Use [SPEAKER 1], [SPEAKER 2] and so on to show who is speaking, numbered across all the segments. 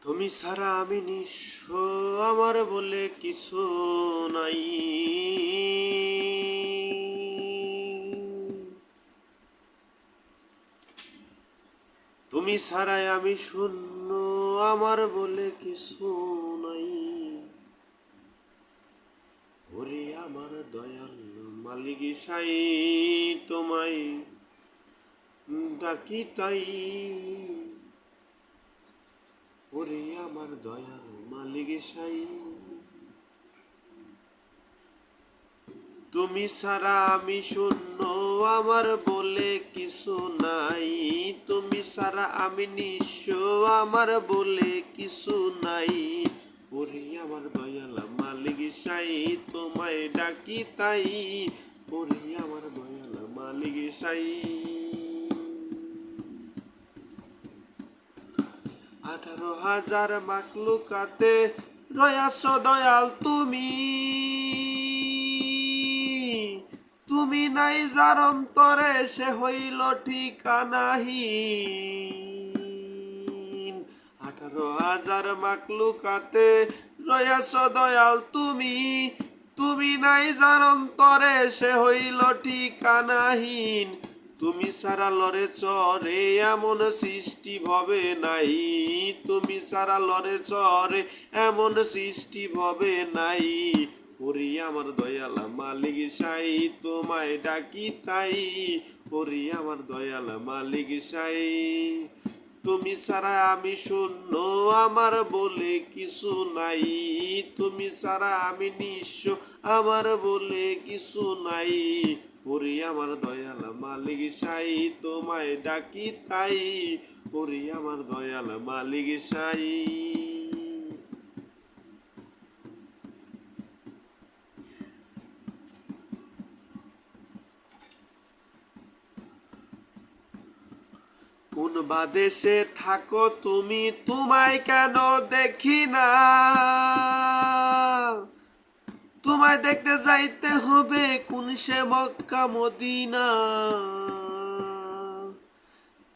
[SPEAKER 1] তুমি ছাড়া আমি নিঃস্ব, আমার বলে কিছু নাই। তুমি ছাড়াই আমি শূন্য, আমার বলে কিছু নাই। ওরে আমার দয়াল মালিক সাই, তোমায় ডাকি তাই। ওরে আমার দয়াল মালিক সাই, তুমি ছাড়া আমি শূন্য, আমার বলে কিছু নাই। তুমি ছাড়া আমি নিঃস্ব, আমার বলে কিছু নাই। ওরে আমার দয়াল মালিক সাই, তোমায় ডাকি তাই। ওরে আমার দয়াল মালিক সাই। 18,000 মাকলুকাতে রয়াস দয়াল তুমি। তুমি নাই যার অন্তরে সে হইল ঠিকানাহীন। 18,000 মাকলুকাতে রয়াস দয়াল তুমি। তুমি নাই যার অন্তরে সে হইল ঠিকানাহীন। তুমি ছাড়া লরে চরে এমন সৃষ্টি ভবে নাই। তুমি ছাড়া লরে চরে এমন সৃষ্টি ভবে নাই। ওরে আমার দয়াল মালিক সাই, তোমায় ডাকি তাই। ওরে আমার দয়াল মালিক সাই, তুমি ছাড়া আমি শূন্য, আমার বলে কিছু নাই। তুমি ছাড়া আমি নিঃস্ব, আমার বলে কিছু নাই। ওরে আমার দয়াল মালিক সাই, তোমায় ডাকি তাই। ওরে আমার দয়াল মালিক সাই। কোন বা দেশে থাকো তুমি, তোমায় কেন দেখি না? তোমায় দেখতে যাইতে হবে কোন সে মক্কা মদিনা।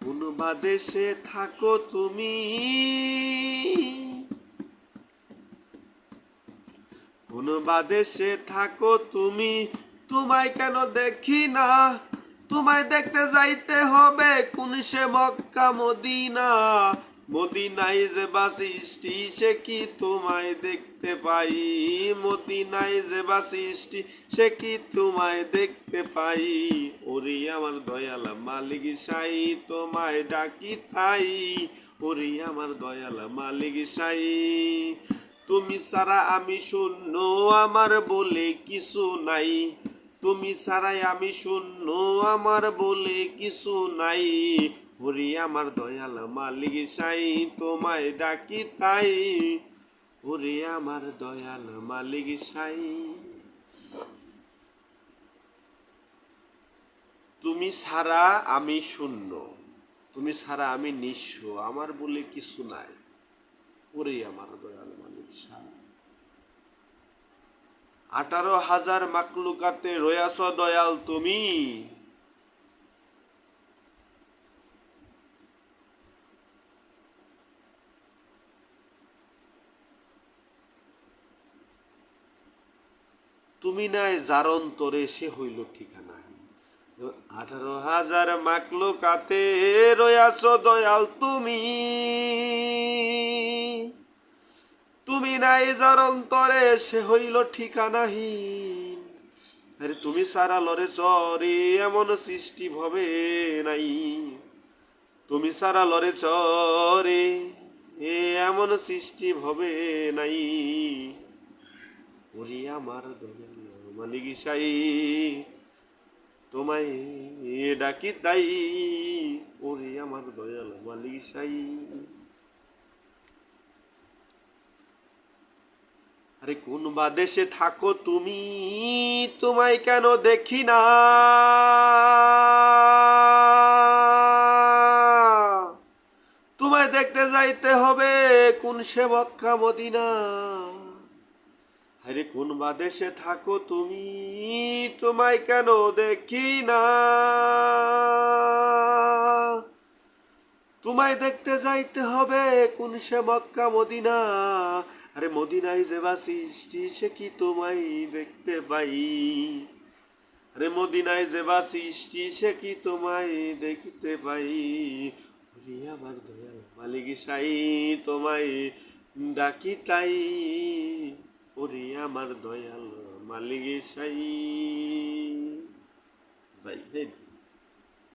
[SPEAKER 1] কোন বা দেশে থাকো তুমি, কোন বা দেশে থাকো তুমি, তোমায় কেন দেখি না? তোমায় দেখতে যাইতে হবে কোন সে মক্কা মদিনা। মদিনায় যে বাসিষ্টি সে কি তোমায় দেখতে পাই। মদিনায় যে বাসিষ্টি সে কি তোমায় দেখতে পাই। ওরে আমার দয়াল মালিক সাই, তোমায় ডাকি তাই। ওরে আমার দয়াল মালিক সাই, তুমি ছাড়া আমি শূন্য, আমার বলে কিছু নাই। তুমি ছাড়াই আমি শূন্য, আমার বলে কিছু নাই। ওরে আমার দয়াল মালিক সাই, তোমায় ডাকি তাই। ওরে আমার দয়াল মালিক সাই, তুমি ছাড়া আমি শূন্য, তুমি ছাড়া আমি নিঃস্ব, আমার বলে কিছু নাই। ওরে আমার দয়াল মালিক সাই, 18,000 মাকলুকাতে রয়াস দয়াল তুমি। তুমি নাই যার অন্তরে সে হইল ঠিকানা। 18,000 মাকলুকাতে রয়াস দয়াল তুমি। তুমি নাই যার অন্তরে সে হইল ঠিকানাহীন। আরে তুমি সারা লরে চরে এমন সৃষ্টি ভবে নাই। তুমি সারা লরে চরে এমন সৃষ্টি ভবে নাই। ওরে আমার দয়াল মালিক সাই, তোমায় ডাকি তাই। ওরে আমার দয়াল মালিক সাই, আরে কোন বা দেশে থাকো তুমি, তোমায় কেন দেখি না? তোমায় দেখতে যাইতে হবে কোন সে মক্কা মদিনা। আরে কোন বা দেশে থাকো তুমি, তোমায় কেন দেখি না? তোমায় দেখতে যাইতে হবে কোন সে মক্কা মদিনা, আরে মদিনায় যে বা সৃষ্টি সে কি তোমায় দেখতে পাই, আরে মদিনায় যে বা সৃষ্টি সে কি তোমায় দেখতে পাই, ওরে আমার দয়াল মালিক সাই তোমায় ডাকি তাই, ওরে আমার দয়াল মালিক সাই যাই